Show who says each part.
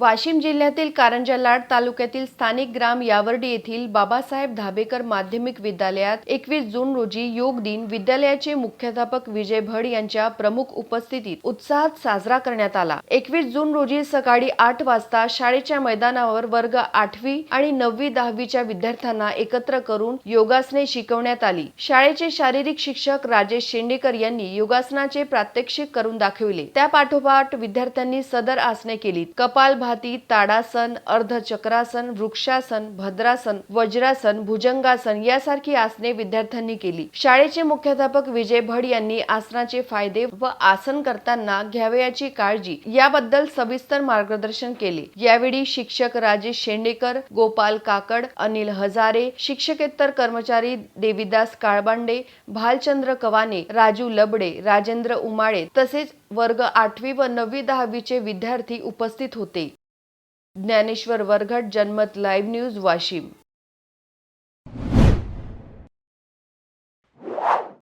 Speaker 1: वाशिम जिल्ह्यातील कारंजा लाड तालुक्यातील स्थानिक ग्राम यावर्डी येथील बाबासाहेब धाबेकर माध्यमिक विद्यालयात 21 जून रोजी योग दिन विद्यालयाचे मुख्याध्यापक विजय भड यांच्या प्रमुख उपस्थितीत उत्साहात साजरा करण्यात आला। 21 जून रोजी सकाळी 8 वाजता शाळेच्या मैदानावर वर्ग 8वी आणि 9वी 10वीच्या विद्यार्थ्यांना एकत्र करून योगासने शिकवण्यात आली। शाळेचे शारीरिक शिक्षक राजेश शेंडेकर यांनी योगासनाचे प्रात्यक्षिक करून दाखविले। त्या पाठोपाठ विद्यार्थ्यांनी सदर आसने केली। कपालभाती, ताडासन, अर्धचक्रासन, वृक्षासन, भद्रासन, वज्रासन, भुजंगासन यासारखी आसने विद्यार्थ्यांनी केली। शाळेचे मुख्याध्यापक विजय भड यांनी आसनाचे फायदे व आसन करताना घ्यावयाची काळजी याबद्दल सविस्तर मार्गदर्शन केले। यावेळी शिक्षक राजेश शेंडेकर, गोपाल काकड, अनिल हजारे, शिक्षकेतर कर्मचारी देवीदास काळबांडे, भालचंद्र कवाने, राजू लबडे, राजेंद्र उमाळे तसेच वर्ग 8वी व 9वी 10वीचे विद्यार्थी उपस्थित होते। ज्ञानेश्वर वरघट, जनमत लाईव्ह न्यूज, वाशिम।